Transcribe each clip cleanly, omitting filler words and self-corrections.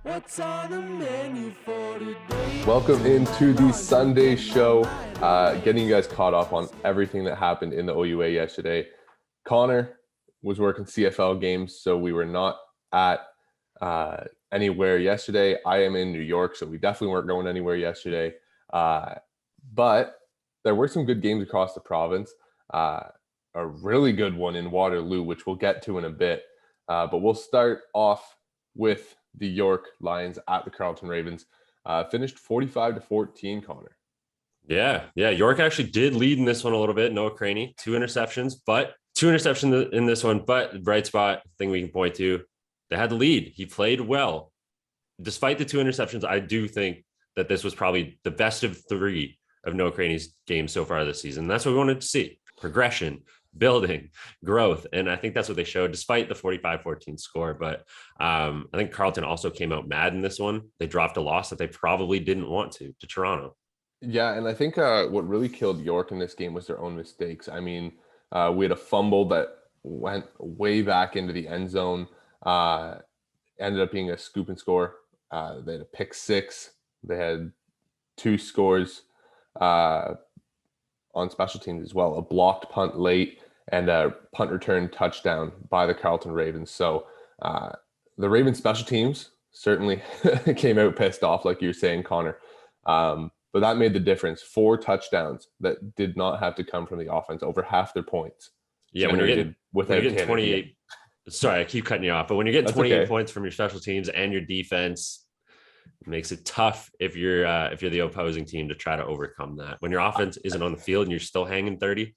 What's on the menu for today? Welcome into the Sunday show, getting you guys caught up on everything that happened in the OUA yesterday. Connor was working CFL games, so we were not at anywhere yesterday. I am in New York, so we definitely weren't going anywhere yesterday. But there were some good games across the province. A really good one in Waterloo, which we'll get to in a bit. But we'll start off with the York Lions at the Carlton Ravens. Finished 45-14, Connor. Yeah. York actually did lead in this one a little bit. Noah Craney, two interceptions in this one. But the bright spot thing we can point to, they had the lead. He played well. Despite the two interceptions, I do think that this was probably the best of three of Noah Craney's games so far this season. That's what we wanted to see. Progression, building, growth. And I think that's what they showed despite the 45-14 score. But I think Carlton also came out mad in this one. They dropped a loss that they probably didn't want to Toronto. Yeah, and I think what really killed York in this game was their own mistakes. I mean, we had a fumble that went way back into the end zone. Ended up being a scoop and score. They had a pick six. They had two scores on special teams as well, a blocked punt late and a punt return touchdown by the Carlton Ravens. So the Ravens special teams certainly came out pissed off, like you were saying, Connor. But that made the difference. 4 touchdowns that did not have to come from the offense, over half their points. Yeah, when you're getting 28, sorry, I keep cutting you off, but when you're getting 28 points from your special teams and your defense, it makes it tough if you're the opposing team to try to overcome that. When your offense isn't on the field and you're still hanging 30.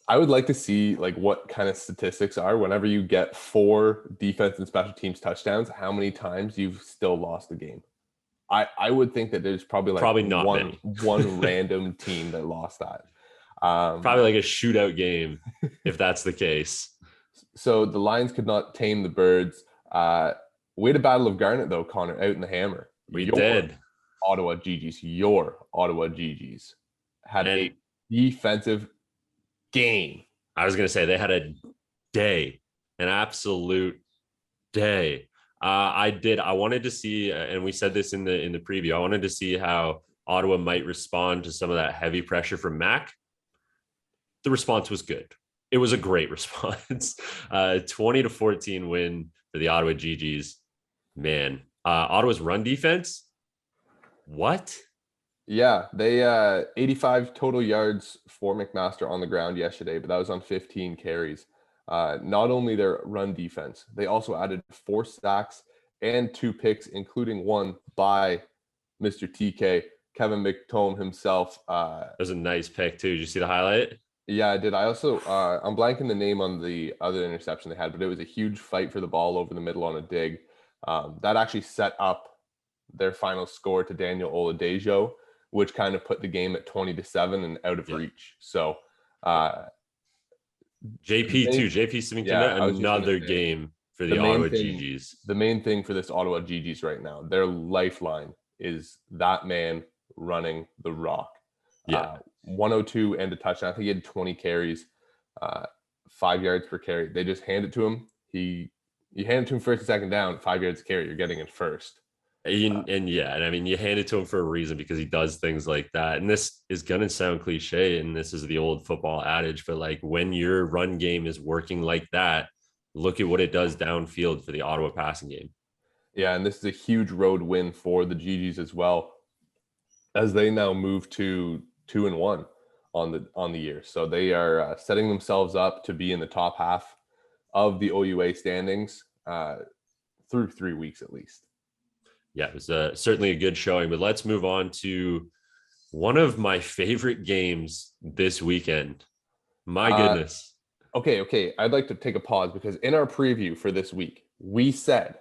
I would like to see like what kind of statistics are whenever you get 4 defense and special teams touchdowns, how many times you've still lost the game. I would think that there's probably not one random team that lost that. Probably like a shootout game if that's the case. So the Lions could not tame the birds. We had a battle of Garnet though, Connor, out in the Hammer. We did. Ottawa GGs had a defensive game. I was going to say they had an absolute day. I wanted to see, and we said this in the preview, I wanted to see how Ottawa might respond to some of that heavy pressure from Mac. The response was good. It was a great response. 20-14 win for the Ottawa GGs. Man, Ottawa's run defense. What? Yeah, they 85 total yards for McMaster on the ground yesterday, but that was on 15 carries. Not only their run defense, they also added 4 sacks and 2 picks, including one by Mr. TK, Kevin McTome himself. It was a nice pick too. Did you see the highlight? Yeah, I did. I also, I'm blanking the name on the other interception they had, but it was a huge fight for the ball over the middle on a dig. That actually set up their final score to Daniel Oladejo, which kind of put the game at 20-7 and out of reach. So, JP Symington, another game for the Ottawa GGs. The main thing for this Ottawa GGs right now, their lifeline is that man running the rock. Yeah. 102 and a touchdown. I think he had 20 carries, 5 yards per carry. They just hand it to him. You hand it to him first and second down, 5 yards a carry. You're getting it first. And I mean, you hand it to him for a reason because he does things like that. And this is going to sound cliche, and this is the old football adage, but like when your run game is working like that, look at what it does downfield for the Ottawa passing game. Yeah, and this is a huge road win for the GGs as well, as they now move to 2-1 on the year. So they are setting themselves up to be in the top half of the OUA standings through 3 weeks at least. Yeah, it was certainly a good showing, but let's move on to one of my favorite games this weekend. My goodness. Okay. I'd like to take a pause because in our preview for this week, we said,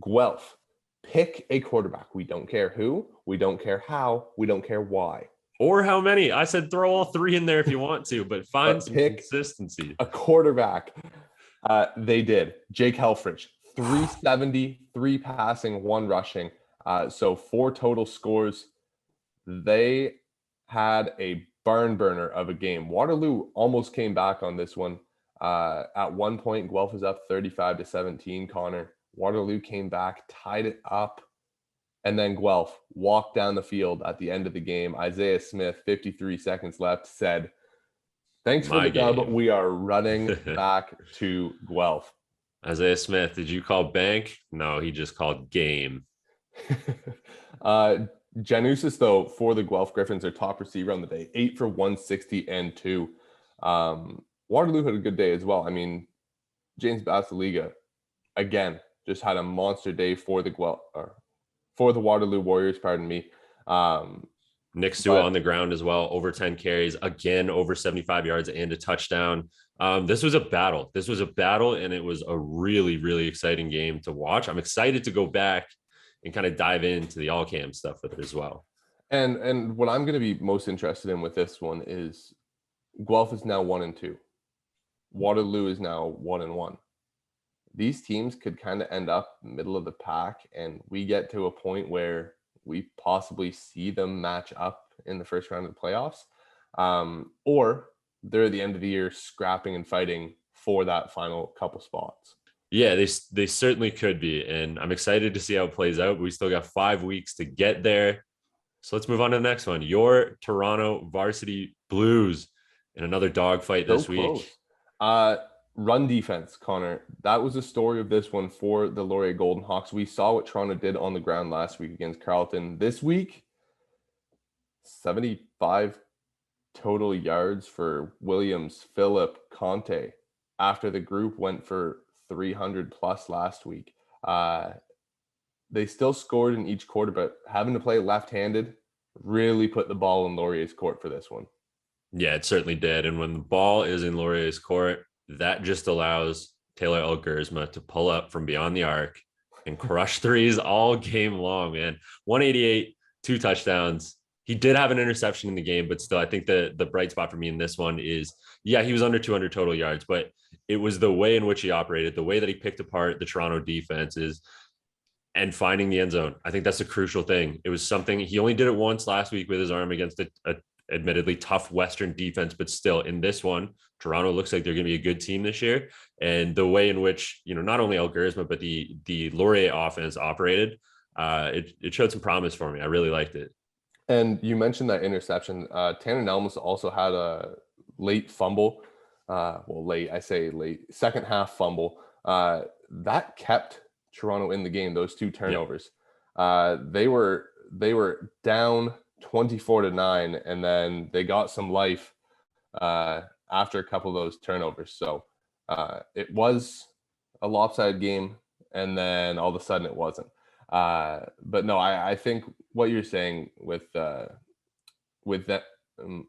Guelph, pick a quarterback. We don't care who, we don't care how, we don't care why. Or how many. I said throw all 3 in there if you want to, but find some consistency. A quarterback. They did. Jake Helfrich. 370, 3 passing, 1 rushing. So 4 total scores. They had a barn burner of a game. Waterloo almost came back on this one. At one point, Guelph was up 35-17, Connor. Waterloo came back, tied it up And then Guelph walked down the field at the end of the game. Isaiah Smith, 53 seconds left, said, "Thanks for the dub. game. We are running back to Guelph." Isaiah Smith, did you call bank? No, he just called game. Janusis, though, for the Guelph Griffins, their top receiver on the day, 8 for 160 and 2. Waterloo had a good day as well. I mean, James Basiliga, again, just had a monster day for the Waterloo Warriors, pardon me. Nick Sua on the ground as well, over 10 carries, again, over 75 yards and a touchdown. This was a battle. And it was a really, really exciting game to watch. I'm excited to go back and kind of dive into the all cam stuff with it as well. And what I'm going to be most interested in with this one is Guelph is now 1-2. Waterloo is now 1-1. These teams could kind of end up middle of the pack, and we get to a point where we possibly see them match up in the first round of the playoffs, or they're at the end of the year scrapping and fighting for that final couple spots. Yeah, they certainly could be, and I'm excited to see how it plays out. But we still got 5 weeks to get there. So let's move on to the next one. Your Toronto Varsity Blues in another dogfight this week. Run defense, Connor. That was the story of this one for the Laurier Golden Hawks. We saw what Toronto did on the ground last week against Carlton. This week, 75 total yards for Williams, Phillip, Conte, after the group went for 300 plus last week. They still scored in each quarter, but having to play left-handed really put the ball in Laurier's court for this one. Yeah, it certainly did. And when the ball is in Laurier's court, that just allows Taylor Elgersma to pull up from beyond the arc and crush threes all game long, man. 188, 2 touchdowns. He did have an interception in the game, but still, I think the bright spot for me in this one is, yeah, he was under 200 total yards, but it was the way in which he operated, the way that he picked apart the Toronto defenses and finding the end zone. I think that's a crucial thing. It was something, he only did it once last week with his arm against a admittedly tough Western defense, but still in this one, Toronto looks like they're going to be a good team this year. And the way in which, not only Elgersma, but the Laurier offense operated, it showed some promise for me. I really liked it. And you mentioned that interception. Tanner Nelms also had a late fumble. Late, second half fumble. That kept Toronto in the game, those 2 turnovers. Yep. They were down 24-9, and then they got some life after a couple of those turnovers. So it was a lopsided game, and then all of a sudden it wasn't. But no, I think what you're saying with that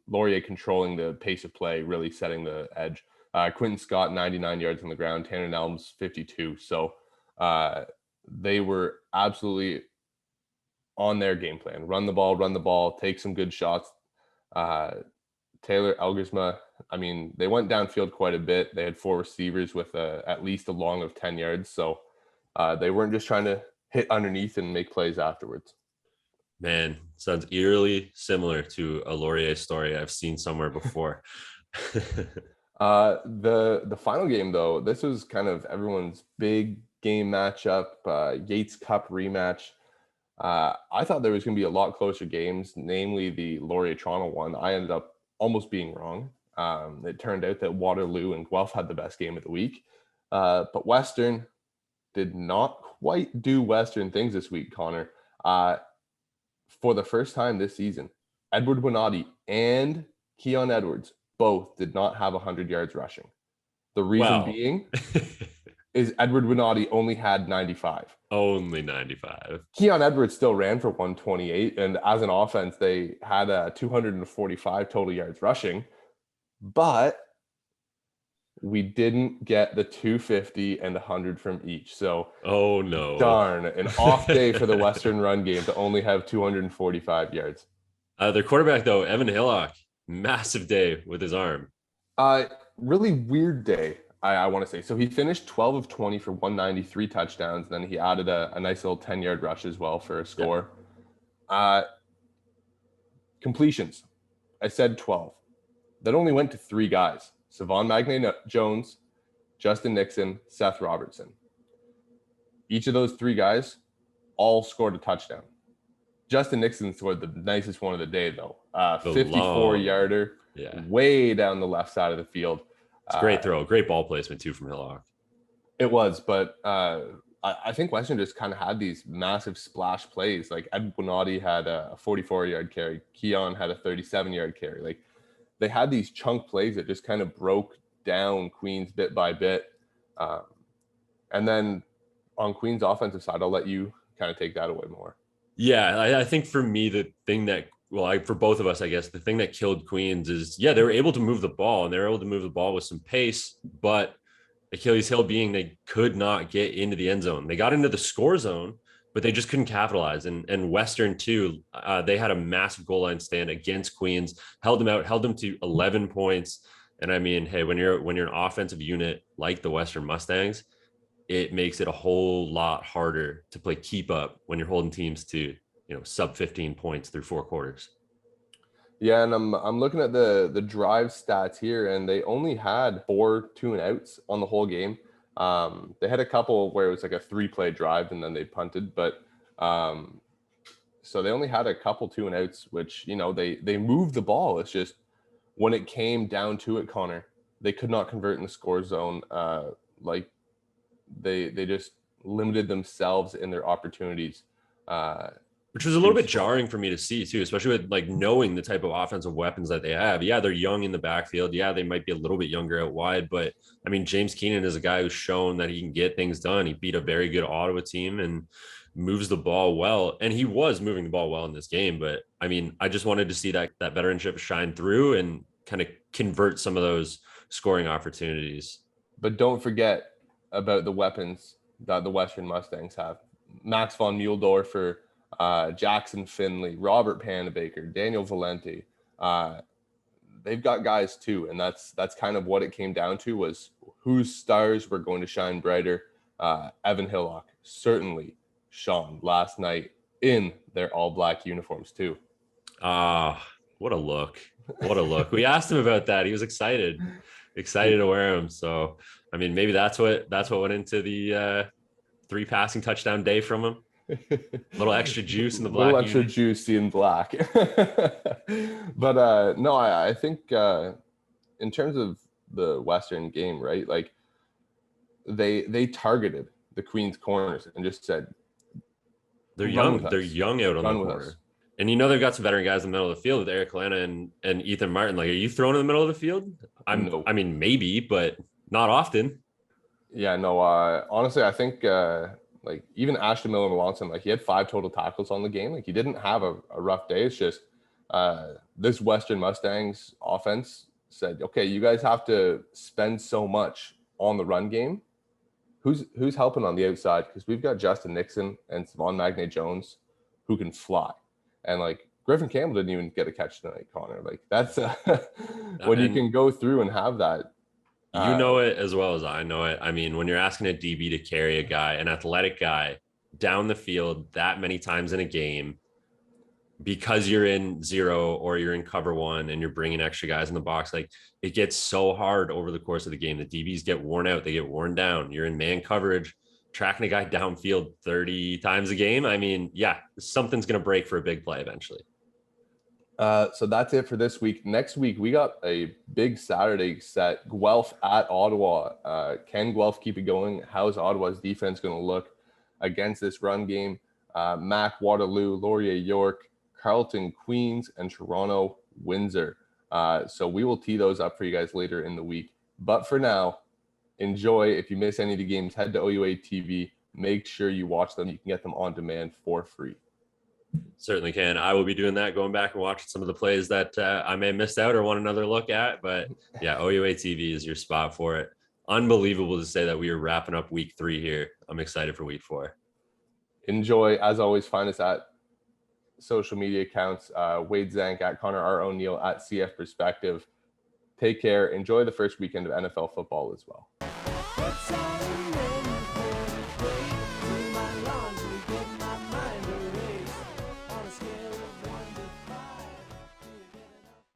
Laurier controlling the pace of play, really setting the edge. Quentin Scott, 99 yards on the ground, Tanner Nelms, 52. So they were absolutely on their game plan. Run the ball, take some good shots. Taylor Elgersma, I mean, they went downfield quite a bit. They had 4 receivers with at least a long of 10 yards. So they weren't just trying to hit underneath and make plays afterwards. Man, sounds eerily similar to a Laurier story I've seen somewhere before. The final game, though, this was kind of everyone's big game matchup, Yates Cup rematch. I thought there was going to be a lot closer games, namely the Laurier Toronto one. I ended up almost being wrong. It turned out that Waterloo and Guelph had the best game of the week. But Western did not quite do Western things this week, Connor. For the first time this season, Edward Winati and Keon Edwards both did not have 100 yards rushing. The reason being is Edward Winati only had 95. Only 95. Keon Edwards still ran for 128, and as an offense, they had 245 total yards rushing, but we didn't get the 250 and 100 from each. So, oh no, darn, an off day for the Western run game to only have 245 yards. Their quarterback, though, Evan Hillock, massive day with his arm. Really weird day, I want to say. So he finished 12 of 20 for 193 touchdowns. Then he added a nice little 10-yard rush as well for a score. Yep. Completions, I said 12. That only went to 3 guys. Savon Magne-Jones, Justin Nixon, Seth Robertson. Each of those 3 guys all scored a touchdown. Justin Nixon scored the nicest one of the day, though. The 54-yarder, Yeah. way down the left side of the field. It's a great throw. Great ball placement, too, from Hillock. It was, but I think Western just kind of had these massive splash plays. Like Ed Bonatti had a 44-yard carry. Keon had a 37-yard carry. Like they had these chunk plays that just kind of broke down Queens bit by bit. And then on Queens' offensive side, I'll let you kind of take that away more. Yeah, I think for me, the thing that, for both of us, I guess, the thing that killed Queens is, they were able to move the ball, and they were able to move the ball with some pace, but Achilles heel being they could not get into the end zone. They got into the score zone, but they just couldn't capitalize. And Western too, they had a massive goal line stand against Queens, held them to 11 points. And I mean, hey, when you're an offensive unit like the Western Mustangs, it makes it a whole lot harder to play keep up when you're holding teams to, sub 15 points through 4 quarters. Yeah, and I'm looking at the drive stats here, and they only had 4 2-and-outs on the whole game. They had a couple where it was like a 3-play drive and then they punted, but so they only had a couple 2-and-outs, which they moved the ball. It's just when it came down to it, Connor, they could not convert in the score zone. Like they just limited themselves in their opportunities. Which was a little bit jarring for me to see too, especially with like knowing the type of offensive weapons that they have. Yeah, they're young in the backfield. Yeah, they might be a little bit younger out wide, but I mean, James Keenan is a guy who's shown that he can get things done. He beat a very good Ottawa team and moves the ball well. And he was moving the ball well in this game. But I mean, I just wanted to see that veteranship shine through and kind of convert some of those scoring opportunities. But don't forget about the weapons that the Western Mustangs have. Max von Muhldorfer, Jackson Finley, Robert Panabaker, Daniel Valenti. They've got guys too, and that's kind of what it came down to, was whose stars were going to shine brighter. Evan Hillock certainly shone last night in their all-black uniforms too. What a look. What a look. We asked him about that. He was excited to wear them. So, I mean, maybe that's what went into the 3 passing touchdown day from him. A little extra juice in the black. A little extra juicy in black. But no, I think in terms of the Western game, right? Like they targeted the Queens corners and just said, they're young. They're young out on the corner. And they've got some veteran guys in the middle of the field with Eric Lana and Ethan Martin. Like, are you thrown in the middle of the field? No. I mean, maybe, but not often. Yeah, no. Honestly, I think like even Ashton Miller-Melanson, like he had 5 total tackles on the game. Like he didn't have a rough day. It's just this Western Mustangs offense said, okay, you guys have to spend so much on the run game. Who's helping on the outside? Because we've got Justin Nixon and Savon Magne-Jones who can fly. And like Griffin Campbell didn't even get a catch tonight, Connor. Like that's when you can go through and have that. You know it as well as I know it. I mean, when you're asking a DB to carry a guy, an athletic guy, down the field that many times in a game, because you're in 0 or you're in cover 1 and you're bringing extra guys in the box, like it gets so hard over the course of the game. The DBs get worn out. They get worn down. You're in man coverage, tracking a guy downfield 30 times a game. I mean, yeah, something's going to break for a big play eventually. So that's it for this week. Next week, we got a big Saturday set. Guelph at Ottawa. Can Guelph keep it going? How's Ottawa's defense going to look against this run game? Mac, Waterloo, Laurier, York, Carlton, Queens, and Toronto, Windsor. So we will tee those up for you guys later in the week. But for now, enjoy. If you miss any of the games, head to OUA TV. Make sure you watch them. You can get them on demand for free. Certainly can. I will be doing that, going back and watching some of the plays that I may have missed out or want another look at. But yeah, OUA TV is your spot for it. Unbelievable to say that we are wrapping up week 3 here. I'm excited for week 4. Enjoy. As always, find us at social media accounts, Wade Zank at Connor R. O'Neill at CF Perspective. Take care. Enjoy the first weekend of NFL football as well.